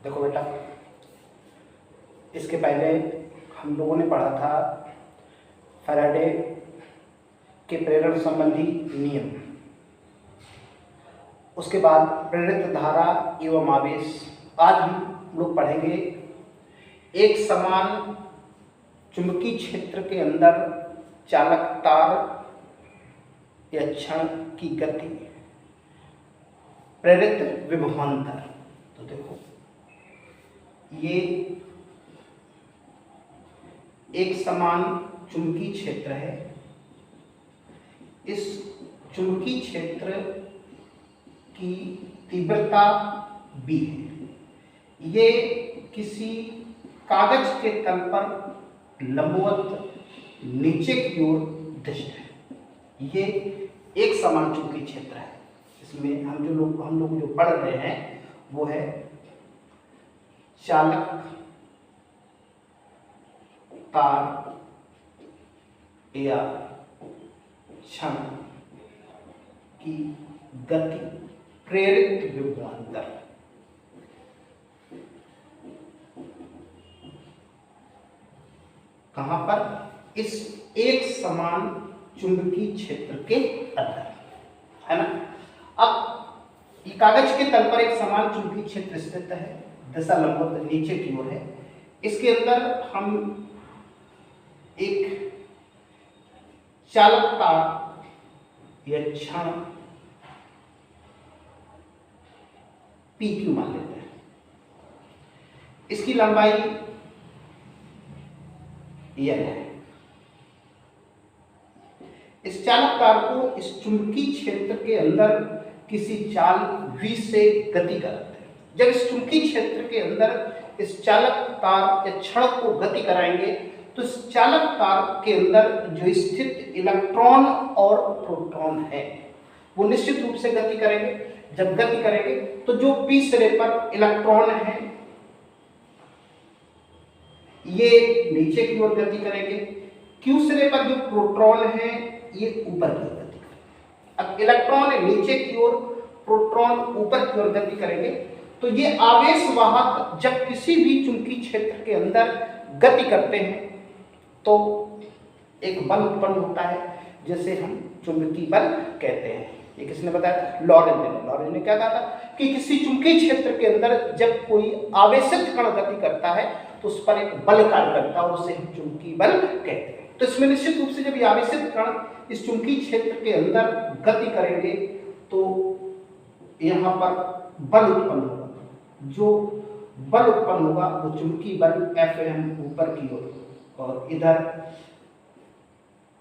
देखो बेटा, इसके पहले हम लोगों ने पढ़ा था फैराडे के प्रेरण संबंधी नियम। उसके बाद प्रेरित धारा एवं आवेश। आज हम लोग पढ़ेंगे एक समान चुंबकीय क्षेत्र के अंदर चालक तार या क्षण की गति, प्रेरित विभवांतर। तो देखो, ये एक समान चुंबकीय क्षेत्र है। इस चुंबकीय क्षेत्र की तीव्रता b है। ये किसी कागज के तल पर लंबवत नीचे की ओर दृष्ट है। ये एक समान चुंबकीय क्षेत्र है। इसमें हम लोग जो पढ़ रहे हैं वो है चालक तार या क्षण की गति, प्रेरित विभवांतर। कहां पर? इस एक समान चुंबकीय क्षेत्र के अंदर, है ना। अब ये कागज के तल पर एक समान चुंबकीय क्षेत्र स्थित है, दिशा लंबवत नीचे की ओर है। इसके अंदर हम एक चालक तार या क्षण PQ मान लेते हैं। इसकी लंबाई L है। इस चालक तार को इस चुंबकीय क्षेत्र के अंदर किसी चाल V से गति कराते हैं। जब इस चुंबकीय क्षेत्र के अंदर इस चालक तार या क्षण को गति कराएंगे तो इस चालक तार के अंदर जो स्थित इलेक्ट्रॉन और प्रोटॉन है वो निश्चित रूप से गति करेंगे। जब गति करेंगे तो जो p सिरे पर इलेक्ट्रॉन है ये नीचे की ओर गति करेंगे, q सिरे पर जो प्रोटॉन है ये ऊपर की ओर गति करेंगे। अब इलेक्ट्रॉन नीचे की ओर, प्रोटॉन ऊपर की ओर गति करेंगे तो ये आवेश वाहक जब किसी भी चुंबकीय क्षेत्र के अंदर गति करते हैं तो एक बल उत्पन्न होता है, जिसे हम चुंबकीय बल कहते हैं। ये किसने बताया? लॉरेंज ने क्या कहा था कि किसी चुंबकीय क्षेत्र के अंदर जब कोई आवेशित कण गति करता है तो उस पर एक बल कार्य करता है और उसे हम चुंबकीय बल कहते हैं। तो इसमें निश्चित रूप से जब ये आवेशित कण इस चुंबकीय क्षेत्र के अंदर गति करेंगे तो यहाँ पर बल उत्पन्न होगा। जो बल उत्पन्न होगा वो चुंबकीय बल Fm ऊपर की ओर, और इधर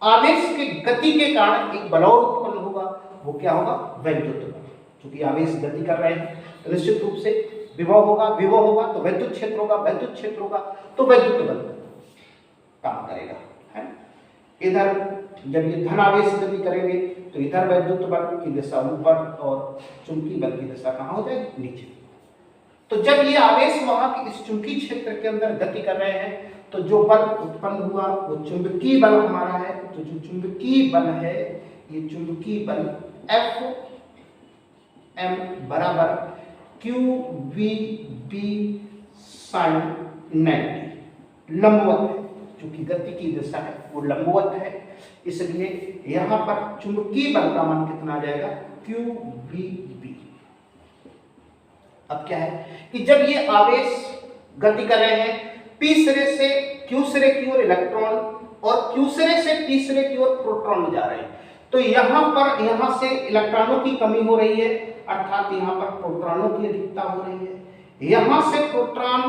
आवेश की गति के कारण एक बल और उत्पन्न होगा। वो क्या होगा? वैद्युत बल। क्योंकि आवेश गति कर रहे हैं तो निश्चित रूप से विभव होगा तो विद्युत क्षेत्र होगा तो वैद्युत बल काम करेगा, है। इधर जब ये धन आवेश गति करेंगे तो इधर वैद्युत बल की दिशा ऊपर और चुंबकीय बल की दिशा कहां हो जाएगी? नीचे। तो जब ये आवेश वाहक इस चुंबकीय क्षेत्र के अंदर गति कर रहे हैं तो जो बल उत्पन्न हुआ वो चुंबकीय बल हमारा है। तो जो चुंबकीय बल है ये चुंबकीय बल Fm बराबर QVB sin 90 लंबवत है। चूंकि गति की दिशा है वो लंबवत है, इसलिए यहां पर चुंबकीय बल का मान कितना आ जाएगा? QVB। अब क्या है कि जब ये आवेश गति कर रहे हैं, P सिरे से Q सिरे की ओर इलेक्ट्रॉन और Q सिरे से P सिरे की ओर प्रोटॉन जा रहे हैं, तो यहां से इलेक्ट्रॉनों की कमी हो रही है, अर्थात यहां पर प्रोटॉनों की अधिकता हो रही है। यहां से प्रोटॉन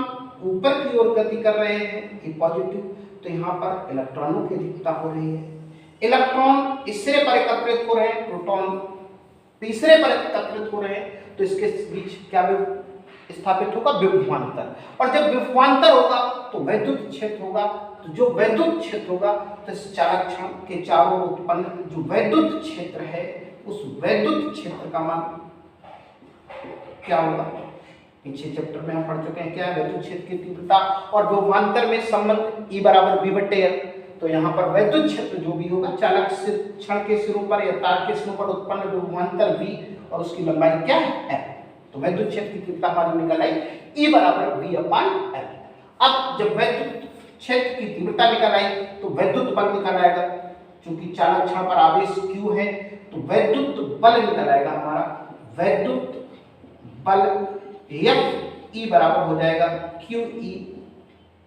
ऊपर की ओर गति कर रहे हैं, ये पॉजिटिव, तो यहां पर इलेक्ट्रॉनों की अधिकता हो रही है। इलेक्ट्रॉन इस सिरे पर एकत्रित हो रहे हैं, प्रोटॉन तीसरे पर एकत्रित हो रहे हैं, तो इसके बीच क्या स्थापित होगा? विभवांतर। और जब विभवांतर होगा तो वैद्युत क्षेत्र होगा। तो जो वैद्युत क्षेत्र होगा तो इस चालक क्षण के चारों ओर उत्पन्न जो वैद्युत क्षेत्र है उस वैद्युत क्षेत्र का मान क्या होगा? पीछे चैप्टर में हम पढ़ चुके हैं क्या है वैद्युत क्षेत्र की तीव्रता और विभवांतर में संबंध E बराबर V/L। तो यहाँ पर वैद्युत क्षेत्र जो भी होगा चालक क्षण के सिरों पर या तार के सिरों पर उत्पन्न विभवांतर V और उसकी लंबाई क्या है? L। तो वैद्युत क्षेत्र की तीव्रता हमारी निकल आई E बराबर V/L। अब जब वैद्युत क्षेत्र की तीव्रता निकल आई तो वैद्युत बल निकल आएगा। चूंकि चालक क्षण पर आवेश Q है तो वैद्युत बल निकल आएगा हमारा, वैद्युत बल F E बराबर हो जाएगा QE,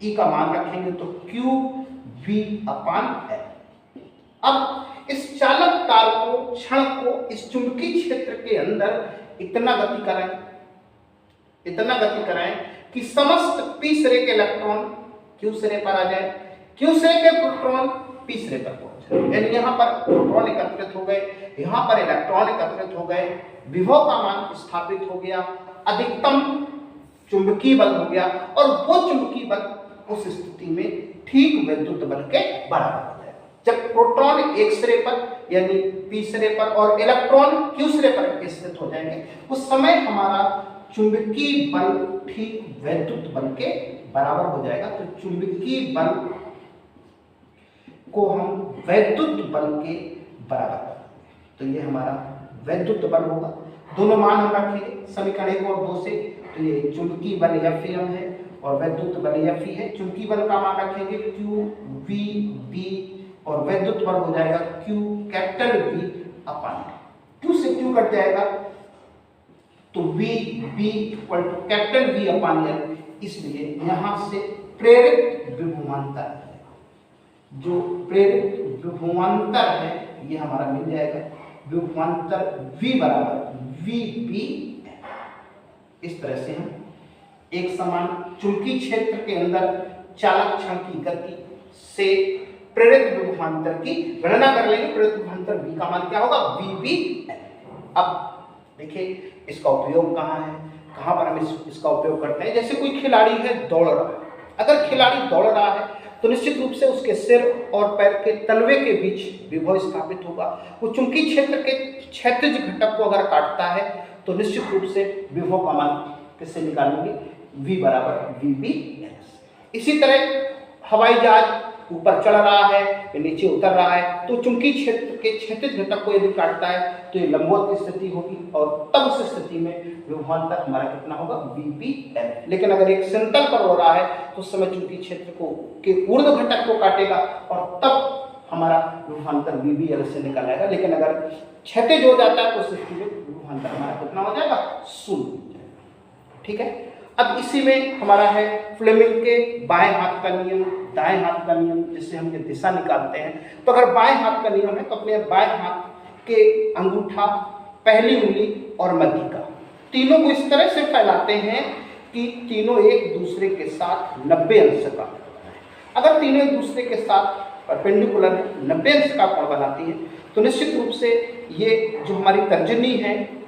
E का मान रखेंगे तो QV/L। अब इस चालक तार को, क्षण को इस चुंबकीय क्षेत्र के अंदर इतना गति कराएं कि समस्त P सिरे के इलेक्ट्रॉन Q सिरे पर आ जाए, Q सिरे के प्रोटॉन P सिरे पर पहुंच जाए। यानी यहाँ पर प्रोटॉन एकत्रित हो गए, यहाँ पर इलेक्ट्रॉन एकत्रित हो गए, विभव का मान स्थापित हो गया, अधिकतम चुंबकीय बल हो गया और वो चुंबकीय बल उस स्थिति में ठीक वैद्युत बल के बराबर हो जाएगा। जब प्रोटॉन एक सिरे पर यानी P सिरे पर और इलेक्ट्रॉन Q सिरे पर स्थित हो जाएंगे, उस समय हमारा चुंबकीय बल ठीक वैद्युत बल के बराबर हो जाएगा। तो चुंबकीय बल को हम वैद्युत बल के बराबर करेंगे, तो ये हमारा वैद्युत बल होगा। दोनों मान हम रखेंगे समीकरण 1 और 2 से। तो ये चुंबकीय बल Fm है और वैद्युत बल Fe है। चुंबकीय बल का मान रखेंगे QVB और वैद्युत बल हो जाएगा QV/L। Q से Q कट जाएगा तो VV/L, इसलिए यहां से प्रेरित विभवांतर, जो प्रेरित विभवांतर है ये हमारा मिल जाएगा, विभवांतर V बराबर VB। इस तरह से हम एक समान चुंबकीय क्षेत्र के अंदर चालक क्षण की गति से प्रेरित विभवांतर की गणना कर लेंगे। प्रेरित विभवांतर V का मान क्या होगा, VB। अब देखिए इसका उपयोग कहाँ है, कहाँ पर हम इसका उपयोग करते हैं। जैसे कोई खिलाड़ी है, दौड़ रहा है, अगर खिलाड़ी दौड़ रहा है तो निश्चित रूप से उसके सिर और पैर के तलवे के बीच विभव स्थापित होगा। वो चुंबकीय क्षेत्र के क्षैतिज घटक को अगर काटता है तो निश्चित रूप से विभव का मान किससे निकालेंगे, V बराबर VB। इसी तरह हवाई जहाज ऊपर चढ़ रहा है या नीचे उतर रहा है तो चुंबकीय क्षेत्र के क्षैतिज घटक को यदि काटता है तो ये लंबवत की स्थिति होगी और तब उस स्थिति में विभवांतर हमारा कितना होगा, VBL। लेकिन अगर एक समतल पर हो रहा है तो उस समय चुंबकीय क्षेत्र को के ऊर्ध्व घटक को काटेगा और तब हमारा विभवांतर VBL से निकल आएगा। लेकिन अगर क्षैतिज हो जाता है तो उस स्थिति में विभवांतर हमारा कितना हो जाएगा, 0। ठीक है। अब इसी में हमारा है फ्लेमिंग के बाएं हाथ का नियम, दाएं हाथ का नियम, जिससे हम ये दिशा निकालते हैं। तो अगर बाएं हाथ का नियम है तो अपने बाएं हाथ के अंगूठा, पहली उंगली और मध्यिका तीनों को इस तरह से फैलाते हैं कि तीनों एक दूसरे के साथ 90 अंश का कोण बनाएं। अगर तीनों एक दूसरे के साथ परपेंडिकुलर 90 अंश का कोण बनाती है तो निश्चित रूप से ये जो हमारी तर्जनी है,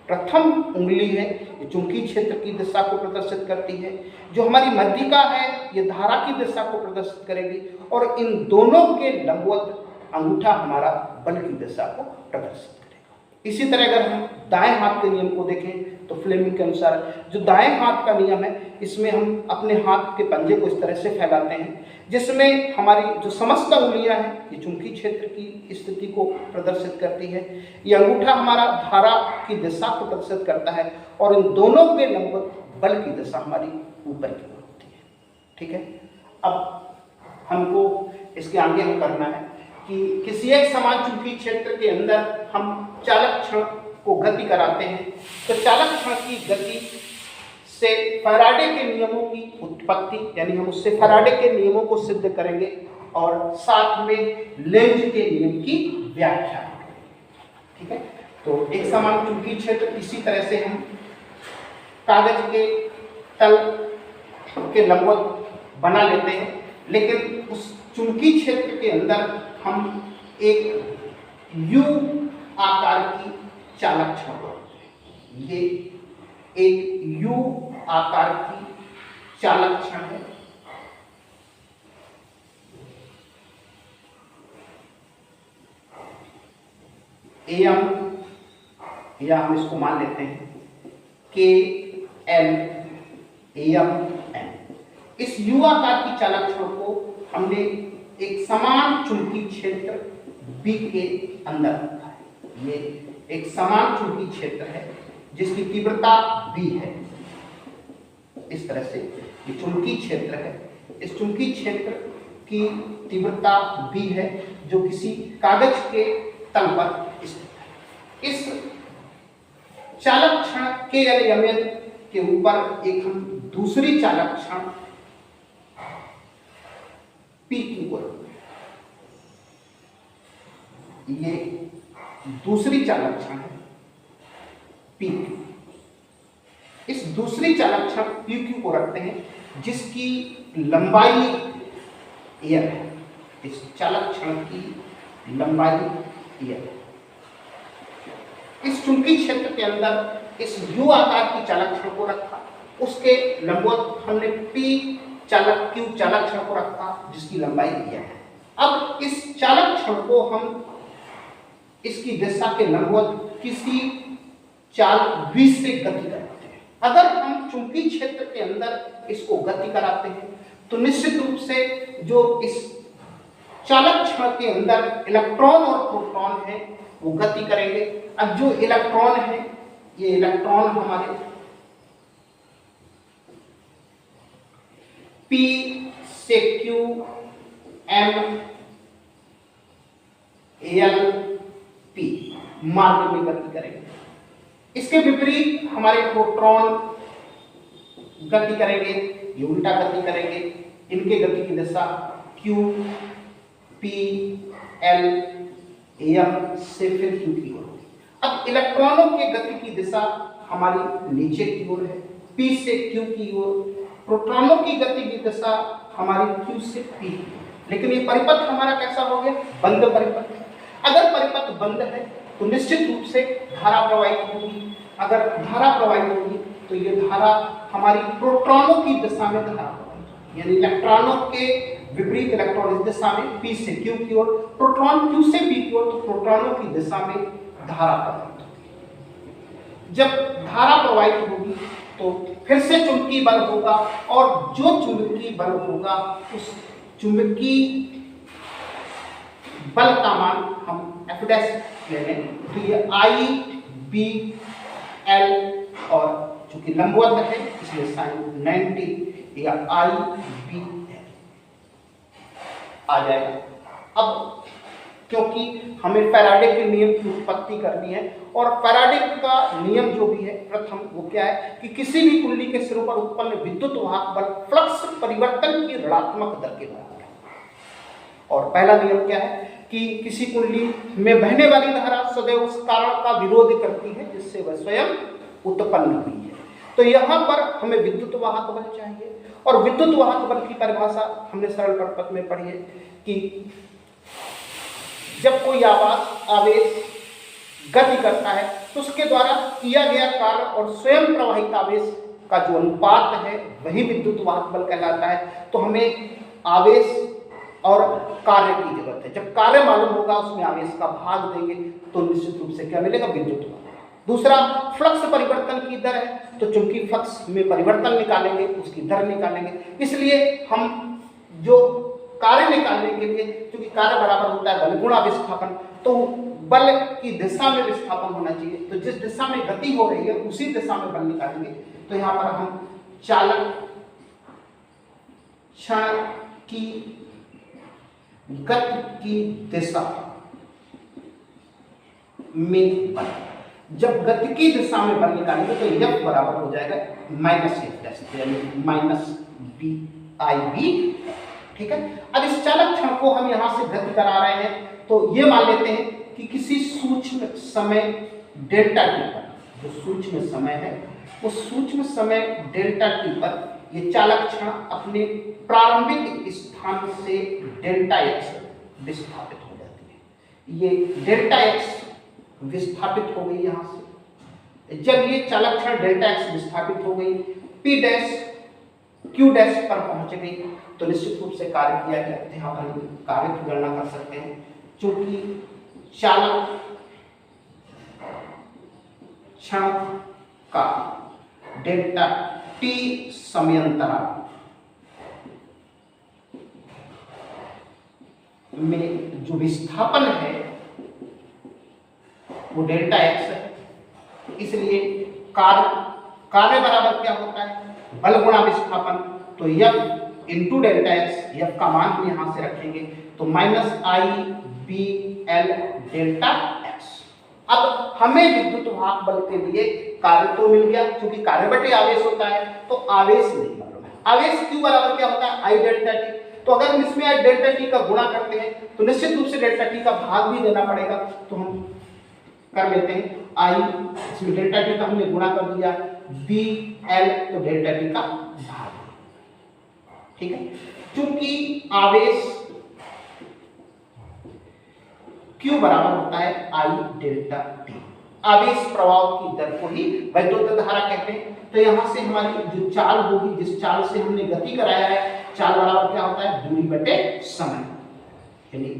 प्रथम उंगली है, ये चुंबकीय क्षेत्र की दिशा को प्रदर्शित करती है। जो हमारी मध्यिका है ये धारा की दिशा को प्रदर्शित करेगी और इन दोनों के लंबवत अंगूठा हमारा बल की दिशा को प्रदर्शित करेगा। इसी तरह अगर हम दाएं हाथ के नियम को देखें तो फ्लेमिंग के अनुसार जो दाएं हाथ का नियम है इसमें हम अपने हाथ के पंजे को इस तरह से फैलाते हैं जिसमें हमारी जो समस्त उंगलियां हैं ये चुंबकीय क्षेत्र की स्थिति को प्रदर्शित करती है। ये अंगूठा हमारा धारा की दिशा को प्रदर्शित करता है और इन दोनों के लंबवत बल की दिशा हमारी ऊपर की ओर होती है। ठीक है। अब हमको इसके आगे हम करना है कि किसी एक समान चुंबकीय क्षेत्र के अंदर हम चालक क्षण को गति कराते हैं तो चालक क्षण की गति से फैराडे के नियमों की उत्पत्ति, यानी हम उससे फैराडे के नियमों को सिद्ध करेंगे और साथ में लेंज के नियम की व्याख्या करेंगे। ठीक है। तो एक समान चुंबकीय क्षेत्र इसी तरह से हम कागज के तल के लंबवत बना लेते हैं, लेकिन उस चुंबकीय क्षेत्र के अंदर हम एक U आकार की चालक क्षण, ये एक U आकार की चालक क्षण है। AM या हम इसको मान लेते हैं KL AM। इस U आकार की चालक क्षण को हमने एक समान चुंबकीय क्षेत्र B के अंदर रखा है। ये एक समान चुंबकीय क्षेत्र है जिसकी तीव्रता v है। इस तरह से ये चुंबकीय क्षेत्र है, इस चुंबकीय क्षेत्र की तीव्रता v है जो किसी कागज के तल पर स्थित है। इस चालक क्षण KLMN के ऊपर एक हम दूसरी चालक क्षण PQ को, ये दूसरी चालक क्षण है PQ। इस दूसरी चालक क्षण PQ को रखते हैं जिसकी लंबाई L है। इस चालक क्षण की लंबाई L है। इस चुंबकीय क्षेत्र के अंदर इस U आकार की चालक क्षण को रखा, उसके लंबवत हमने Q चालक क्षण को रखा जिसकी लंबाई L है। अब इस चालक क्षण को हम इसकी दिशा के लंबवत किसी चाल v से गति कराते हैं। अगर हम चुंबकीय क्षेत्र के अंदर इसको गति कराते हैं तो निश्चित रूप से जो इस चालक क्षण के अंदर इलेक्ट्रॉन और प्रोटॉन है वो गति करेंगे। अब जो इलेक्ट्रॉन है, ये इलेक्ट्रॉन हमारे P से Q, M, L, P मार्ग में गति करेंगे। इसके विपरीत हमारे प्रोटॉन गति करेंगे, ये उल्टा गति करेंगे। इनके गति की दिशा Q, P, L, M से फिर Q की ओर होगी। अब इलेक्ट्रॉनों के गति की दिशा हमारी नीचे की ओर है, P से Q की ओर। प्रोटॉनों की गति की दिशा हमारी Q से P की ओर। लेकिन ये परिपथ हमारा कैसा हो गया? बंद परिपथ। अगर परिपथ बंद है तो निश्चित रूप से धारा प्रवाहित होगी। अगर धारा प्रवाहित होगी तो ये धारा हमारी प्रोटॉनों की दिशा में धारा प्रवाहित होगी, यानी इलेक्ट्रॉनों के विपरीत इलेक्ट्रॉन इस दिशा में P से Q की ओर, प्रोटॉन Q से P की ओर, तो प्रोटॉनों की दिशा में धारा प्रवाहित होगी। जब धारा प्रवाहित होगी तो फिर से चुंबकीय बल होगा और जो चुंबकीय बल होगा उस चुंबकीय बल का मान हम F डैश ले लें। तो ये I, B, L और चूंकि लंबवत है इसलिए साइन 90 या I, B, L आ जाएगा। अब क्योंकि हमें फैराडे के नियम की उत्पत्ति करनी है और फैराडे का नियम जो भी है प्रथम वो क्या है कि किसी भी कुंडली के सिरों पर उत्पन्न विद्युत वाहक बल फ्लक्स परिवर्तन की ऋणात्मक दर के बराबर है। और पहला नियम क्या है कि किसी कुंडली में बहने वाली धारा सदैव उस कारण का विरोध करती है जिससे वह स्वयं उत्पन्न हुई है। तो यहाँ पर हमें विद्युत वाहक बल चाहिए और विद्युत वाहक बल की परिभाषा हमने सरल परिपथ में पढ़ी है कि जब कोई आवेश गति करता है तो उसके द्वारा किया गया कार्य और स्वयं प्रवाहित आवेश का जो अनुपात है वही विद्युत वाहक बल कहलाता है। तो हमें आवेश और कार्य की जरूरत है। जब कार्य मालूम होगा उसमें आवेश का भाग देंगे तो निश्चित रूप से क्या मिलेगा? विद्युत वाहक। दूसरा फ्लक्स परिवर्तन की दर है, तो चूंकि फ्लक्स में परिवर्तन निकालेंगे उसकी दर निकालेंगे। इसलिए हम जो कार्य निकालने के लिए, क्योंकि कार्य बराबर होता है बल गुणा विस्थापन, तो बल की दिशा में विस्थापन होना चाहिए। तो जिस दिशा में गति हो रही है उसी दिशा में बल निकालेंगे। तो यहाँ पर हम चालक क्षण की गति की दिशा में बल, जब गति की दिशा में बल निकालेंगे तो F बराबर हो जाएगा -F यानी -BIV। ठीक है। अब इस चालक क्षण को हम यहां से गति करा रहे हैं तो ये मान लेते हैं कि किसी सूक्ष्म समय डेल्टा टी पर, जो सूक्ष्म समय है उस सूक्ष्म समय डेल्टा टी पर ये चालक क्षण अपने प्रारंभिक स्थान से डेल्टा x विस्थापित हो जाती है। ये डेल्टा x विस्थापित हो गई यहाँ से। जब ये चालक क्षण डेल्टा x विस्थापित हो गई, P डैश Q डैश पर पहुंच गई तो निश्चित रूप से कार्य किया गया। यहाँ पर हम कार्य की गणना कर सकते हैं। चूंकि चालक क्षण का डेल्टा t समयांतराल में जो विस्थापन है वो डेल्टा x है, इसलिए कार्य बराबर क्या होता है, बल गुणा विस्थापन। तो F into delta x, F का मान हम यहां से रखेंगे तो माइनस आई बी एल डेल्टा एक्स। अब हमें विद्युत वाहक बल के लिए कार्य तो मिल गया, क्योंकि कार्य बटे आवेश होता है, तो आवेश नहीं मालूम है। आवेश Q बराबर क्या होता है, आई डेल्टा टी। तो अगर हम इसमें आई डेल्टा टी का गुणा करते हैं तो निश्चित रूप से डेल्टा टी का भाग भी देना पड़ेगा, तो हम कर लेते हैं। आई इसमें डेल्टा टी का हमने गुणा कर दिया, बी एल तो डेल्टा टी का भाग, ठीक है। क्योंकि आवेश Q बराबर होता है आई डेल्टा टी, आवेश प्रवाह की दर को ही वैद्युत धारा कहते हैं। तो यहां से हमारी जो चाल होगी, जिस चाल से हमने गति कराया है, चाल बराबर क्या होता है, दूरी बटे समय, यानी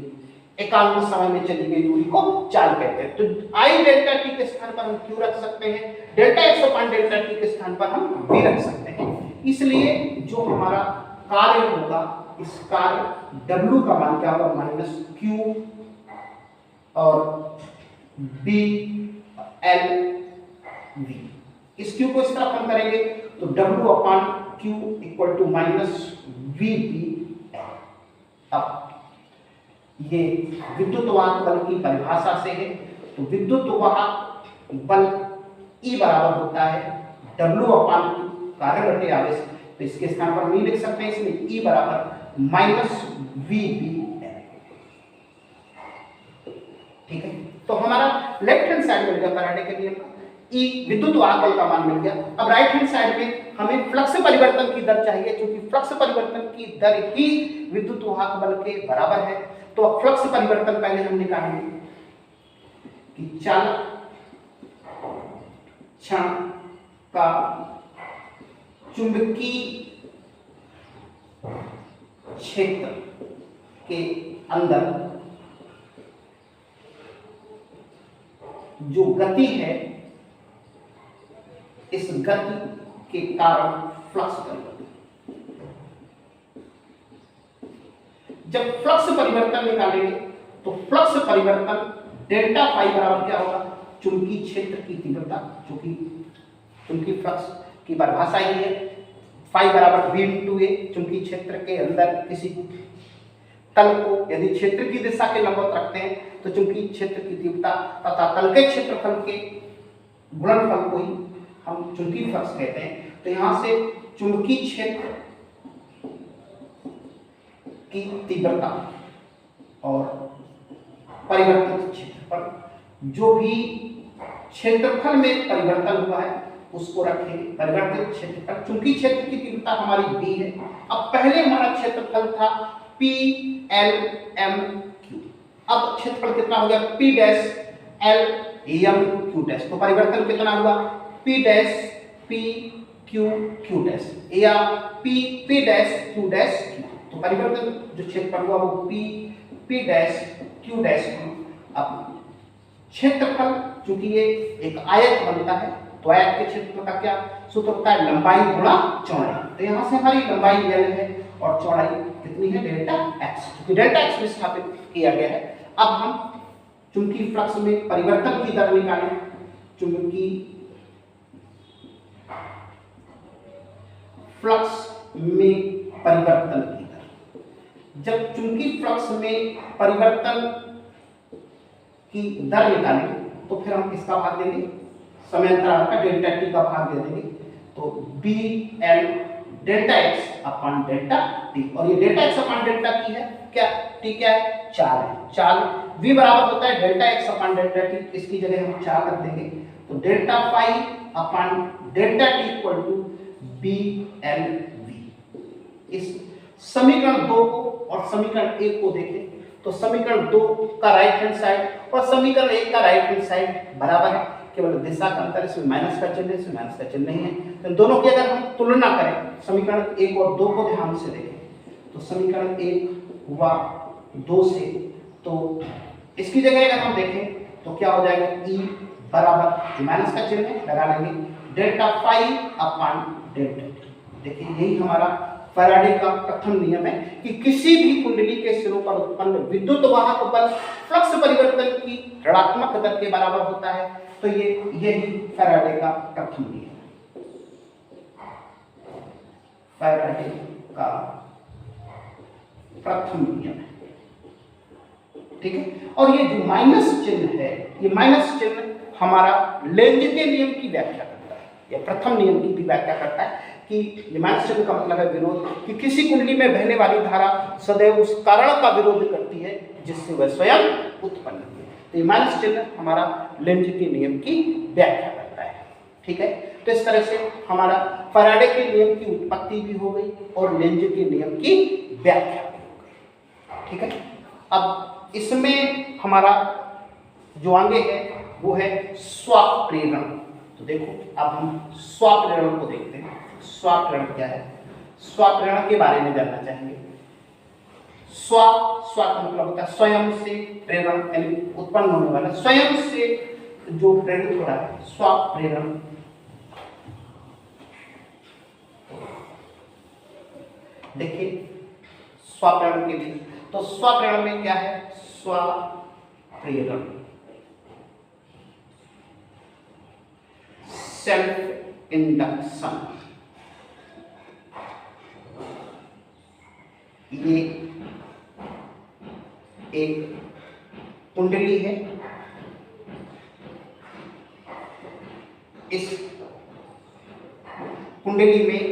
एकांक समय में चली गई दूरी को चाल कहते हैं। तो आई डेल्टा टी के स्थान पर हम Q रख सकते हैं, delta X upon delta T के स्थान पर हम V रख सकते हैं। इसलिए जो हमारा कार्य होगा, इस कार्य W का मान क्या होगा, माइनस Q और बी एल वी। इस Q को इस तरफ हम करेंगे तो W upon Q equal to minus V B L. अब ये विद्युत वाहक बल की परिभाषा से है। तो विद्युत वाहक बल E बराबर होता है W अपॉन कार्य बटे आवेश। तो इसके स्थान पर हम ये लिख सकते हैं, इसमें E बराबर माइनस वी बी, ठीक है। तो हमारा लेफ्ट हैंड साइड मिल गया फैराडे के नियम का, E विद्युत वाहक बल का मान मिल गया। अब राइट हैंड साइड में हमें फ्लक्स परिवर्तन की दर चाहिए, क्योंकि फ्लक्स परिवर्तन की दर ही विद्युत वाहक बल के बराबर है। तो अब फ्लक्स परिवर्तन पहले हम निकालेंगे कि चालक क्षण का चुंबकीय क्षेत्र के अंदर जो गति है, इस गति के कारण फ्लक्स परिवर्तन। जब फ्लक्स परिवर्तन निकालेंगे तो फ्लक्स परिवर्तन डेल्टा फाई बराबर क्या होगा, चुंबकीय क्षेत्र की तीव्रता, जो कि चुंबकीय फ्लक्स की परिभाषा ही है। फाई बराबर v इंटू ए, चुंबकीय क्षेत्र के अंदर किसी तल को यदि क्षेत्र की दिशा के लंबवत रखते हैं तो चुंबकीय क्षेत्र की तीव्रता तथा तल के क्षेत्रफल के गुणनफल को ही हम चुंबकीय फ्लक्स कहते हैं। तो यहां से चुंबकीय क्षेत्र की तीव्रता और परिवर्तित क्षेत्रफल, जो भी क्षेत्रफल में परिवर्तन हुआ है उसको रखेंगे। परिवर्तित क्षेत्रफल, चुंबकीय क्षेत्र की तीव्रता हमारी b है। अब पहले हमारा क्षेत्रफल था P L M Q, अब क्षेत्रफल कितना हो गया, P dash L M Q dash. तो परिवर्तन कितना हुआ, P dash P Q Q dash या P dash Q dash Q। तो परिवर्तन जो क्षेत्रफल हुआ वो P dash Q dash Q। अब क्षेत्रफल, चूंकि ये एक आयत बनता है तो आयत के क्षेत्रफल का क्या सूत्र होता है, लंबाई गुणा चौड़ाई। तो यहां से हमारी लंबाई L है और चौड़ाई कितनी है, डेल्टा x, क्योंकि डेल्टा x विस्थापित किया गया है। अब हम चुंबकीय फ्लक्स में परिवर्तन की दर निकालें। चुंबकीय फ्लक्स में परिवर्तन की दर, जब चुंबकीय फ्लक्स में परिवर्तन की दर निकालेंगे तो फिर हम किसका भाग देंगे, समय अंतराल का डेल्टा टी का भाग दे देंगे। तो B L delta X upon delta T, और ये delta X upon delta T है क्या, टी क्या है, चाल है। चाल v बराबर होता है delta X upon delta T, इसकी जगह हम चाल रख देंगे। तो delta phi upon delta T equal to B L V. इस समीकरण 2 को और समीकरण 1 को देखें तो समीकरण 2 का राइट हैंड साइड और समीकरण 1 का राइट हैंड साइड बराबर है, केवल दिशा का अंतर, इसमें माइनस का चिन्ह है, इसमें माइनस का चिन्ह नहीं है। तो दोनों की अगर हम तुलना करें, समीकरण 1 और 2 को ध्यान से देखें तो समीकरण 1 हुआ 2 से, तो इसकी जगह अगर हम देखें तो क्या हो जाएगा, E बराबर माइनस का चिन्ह है लगा लेंगे delta phi upon delta T. देखिए यही हमारा फैराडे का प्रथम नियम है कि किसी भी कुंडली के सिरों पर उत्पन्न विद्युत वाहक बल फ्लक्स परिवर्तन की ऋणात्मक दर के बराबर होता है। तो यही फैराडे का प्रथम नियम, फैराडे का प्रथम नियम है। ठीक है, और ये जो माइनस चिन्ह है, ये माइनस चिन्ह हमारा लेंज के नियम की व्याख्या करता है, या प्रथम नियम की भी व्याख्या करता है कि ये माइनस चिन्ह का मतलब है विरोध, कि किसी कुंडली में बहने वाली धारा सदैव उस कारण का विरोध करती है जिससे वह स्वयं उत्पन्न हुई है। तो ये माइनस चिन्ह हमारा लेंज के नियम की व्याख्या करता है। ठीक है, तो इस तरह से हमारा फैराडे के नियम की उत्पत्ति भी हो गई और लेंज के नियम की व्याख्या भी हो गई। ठीक है, अब इसमें हमारा जो आगे है वो है स्वप्रेरण। तो देखो अब हम स्वप्रेरण को देखते हैं। स्वप्रेरण क्या है, स्वप्रेरण के बारे में जानना चाहेंगे। स्व का मतलब होता है स्वयं से प्रेरण, यानी उत्पन्न होने वाला, स्वयं से जो प्रेरित हो रहा है, स्वप्रेरण। देखिए स्वप्रेरण के लिए, तो स्वप्रेरण में क्या है, स्वप्रेरण सेल्फ इंडक्शन। ये एक कुंडली है, इस कुंडली में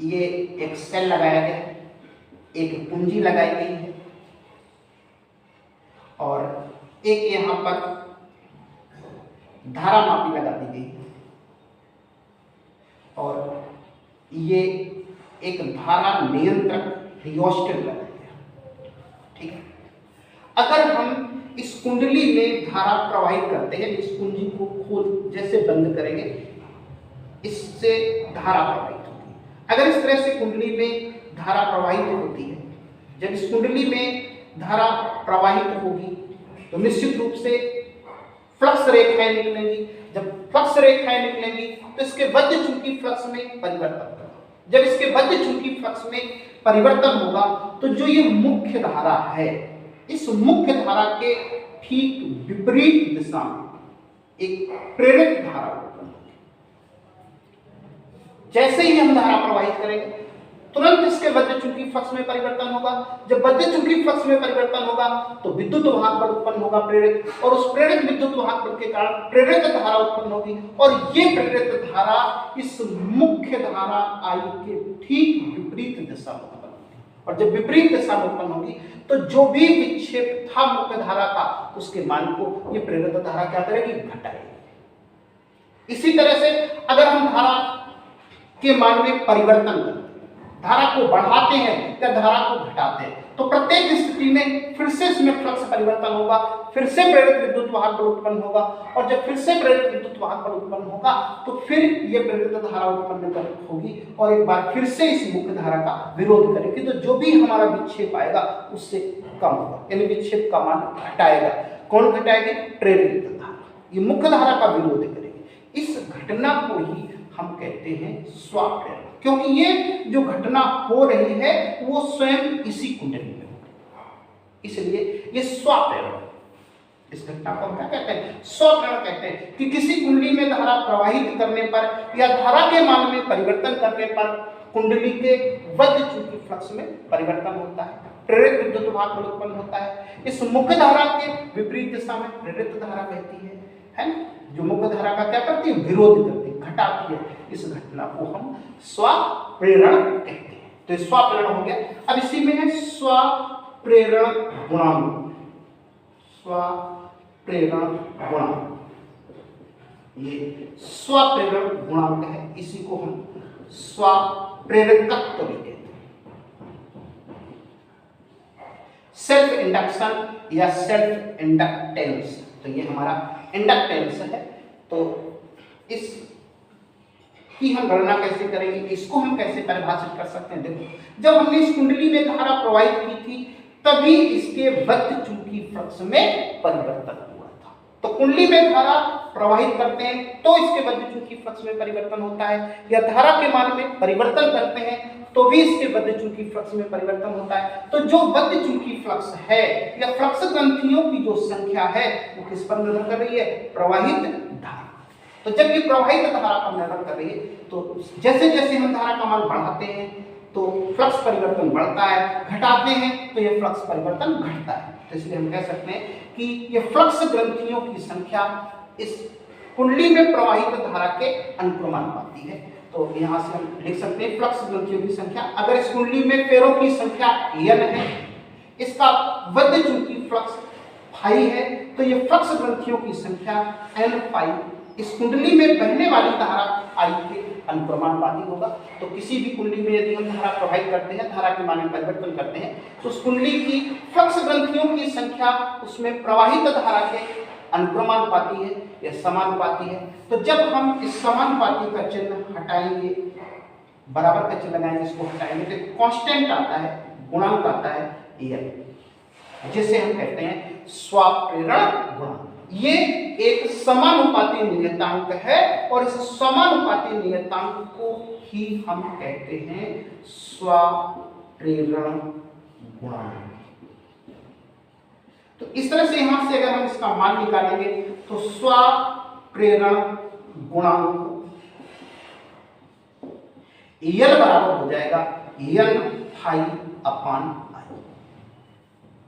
ये एक सेल लगाया गया है, एक कुंजी लगाई गई है और एक यहां पर धारा मापी लगा दी गई है और ये एक धारा नियंत्रक रियोस्टेट लगाया गया। ठीक है, अगर हम इस कुंडली में धारा प्रवाहित करते हैं, इस कुंजी को खोल जैसे बंद करेंगे, इससे धारा प्रवाहित होती है। अगर इस तरह से कुंडली में धारा प्रवाहित होती है, जब इस कुंडली में धारा प्रवाहित होगी तो निश्चित रूप से फ्लक्स रेखाएं निकलेंगी। जब फ्लक्स रेखाएं निकलेंगी तो इसके बद्ध चुंबकीय फ्लक्स में परिवर्तन होगा। जब इसके बद्ध चुंबकीय फ्लक्स में परिवर्तन होगा तो जो ये मुख्य धारा है, इस मुख्य धारा के ठीक विपरीत दिशा में एक प्रेरक धारा उत्पन्न होगी। जैसे ही हम धारा प्रवाहित करेंगे तुरंत इसके बद्ध चुंबकीय फ्लक्स में परिवर्तन होगा। जब बद्ध चुंबकीय फ्लक्स में परिवर्तन होगा तो विद्युत वाहक बल उत्पन्न होगा प्रेरित, और उस प्रेरित विद्युत वाहक बल के कारण प्रेरित धारा उत्पन्न होगी और ये प्रेरित धारा इस मुख्य धारा आई के ठीक विपरीत दिशा में उत्पन्न होगी। और जब विपरीत दिशा में उत्पन्न होगी तो जो भी विक्षेप था मुख्य धारा का, उसके मान को ये प्रेरित धारा क्या करेगी, घटाएगी। इसी तरह से अगर हम धारा के मान में परिवर्तन करते हैं, धारा को बढ़ाते हैं या धारा को घटाते हैं, तो प्रत्येक स्थिति में फिर से इसमें फ्लक्स परिवर्तन होगा, फिर से प्रेरित विद्युत वाहक बल उत्पन्न होगा और जब फिर से प्रेरित विद्युत वाहक बल उत्पन्न होगा तो फिर ये प्रेरित धारा उत्पन्न होगी और एक बार फिर से इस मुख्य धारा का विरोध करेगी। तो जो भी हमारा विक्षेप आएगा उससे कम होगा, यानी विक्षेप का मान घटाएगा। कौन घटाएगी, प्रेरित धारा। ये मुख्य धारा का विरोध करेगी। इस घटना को ही हम कहते हैं स्वप्रेरण, क्योंकि ये जो घटना हो रही है वो स्वयं इसी कुंडली में हो रही है, इसलिए ये स्वप्रेरण। इस घटना को हम क्या कहते हैं, स्वप्रेरण कहते हैं कि किसी कुंडली में धारा प्रवाहित करने पर या धारा के मान में परिवर्तन करने पर कुंडली के बद्ध चुंबकीय फ्लक्स में परिवर्तन होता है, प्रेरित विद्युत वाहक बल उत्पन्न होता है। इस मुख्य धारा के विपरीत दिशा में प्रेरित धारा बहती है ना, जो मुख्य धारा का क्या करती है, विरोध करती है, घटाती है। इस घटना को हम स्वप्रेरण कहते हैं। तो स्वप्रेरण हो गया। अब इसी में है स्वप्रेरण गुणांक। स्वप्रेरण गुणांक, ये स्वप्रेरण गुणांक है, इसी को हम स्वप्रेरकत्व भी कहते हैं। सेल्फ इंडक्शन या सेल्फ इंडक्टेंस, तो ये हमारा इंडक्टेंस है। तो इस की हम गणना कैसे करेंगे, इसको हम कैसे परिभाषित कर सकते हैं। देखो, जब हमने इस कुंडली में धारा प्रवाहित की थी तभी इसके बद्ध चुंबकीय फ्लक्स में परिवर्तन हुआ था। तो कुंडली में धारा प्रवाहित करते हैं तो इसके बद्ध चुंबकीय फ्लक्स में परिवर्तन होता है, या धारा के मान में परिवर्तन करते हैं तो भी इसके बद्ध चुंबकीय फ्लक्स में परिवर्तन होता है। तो जो बद्ध चुंबकीय फ्लक्स है या फ्लक्स ग्रंथियों की जो संख्या है वो किस पर निर्भर कर रही है, प्रवाहित तो जब ये प्रवाहित धारा पर निर्भर कर रही है, तो जैसे जैसे हम धारा का मान बढ़ाते हैं तो फ्लक्स परिवर्तन बढ़ता है, घटाते हैं तो ये फ्लक्स परिवर्तन घटता है। तो इसलिए हम कह सकते हैं कि ये फ्लक्स ग्रंथियों की संख्या इस कुंडली में प्रवाहित धारा के अनुक्रमानुपाती है। तो यहाँ से हम लिख सकते हैं फ्लक्स ग्रंथियों की संख्या, अगर इस कुंडली में फेरों की संख्या n है, इसका वध्य चूंकि फ्लक्स फाई है, तो ये फ्लक्स ग्रंथियों की संख्या n फाई इस कुंडली में बहने वाली धारा I के अनुक्रमानुपाती होगा। तो किसी भी कुंडली में यदि हम धारा प्रवाहित करते हैं, धारा के मान में परिवर्तन करते हैं, तो उस कुंडली की फ्लक्स ग्रंथियों की संख्या उसमें प्रवाहित धारा के अनुक्रमानुपाती है या समानुपाती है। तो जब हम इस समानुपाती का चिन्ह हटाएंगे, बराबर का चिन्ह लगाएंगे, इसको हटाएंगे तो कांस्टेंट आता है, गुणांक आता है n, जिसे हम कहते हैं स्वाप्रेरण गुणांक। ये एक समानुपाती नियतांक है और इस समानुपाती नियतांक को ही हम कहते हैं स्वाप्रेरण गुणांक। तो इस तरह से यहां से अगर हम इसका मान निकालेंगे तो स्वाप्रेरण गुणांक L बराबर हो जाएगा N फाई अपान I।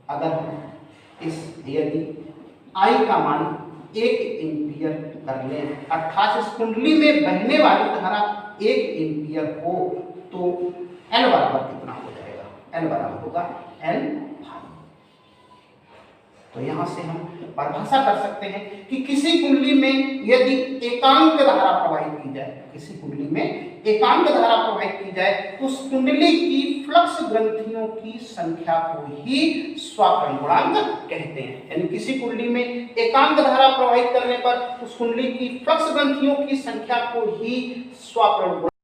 अगर हम इस यदि I का मान 1 एम्पियर कर लें, अर्थात इस कुंडली में बहने वाली धारा 1 एम्पियर हो, तो L बराबर कितना हो जाएगा? L बराबर होगा N फाई। तो यहां से हम परिभाषा कर सकते हैं कि किसी कुंडली में यदि एकांक धारा प्रवाहित की जाए, किसी कुंडली में एकांक धारा प्रवाहित की जाए, तो उस कुंडली की फ्लक्स ग्रंथियों की संख्या को ही स्वाप्रेरण गुणांक कहते हैं। यानी किसी कुंडली में एकांक धारा प्रवाहित करने पर उस कुंडली की फ्लक्स ग्रंथियों की संख्या को ही स्वाप्रेरण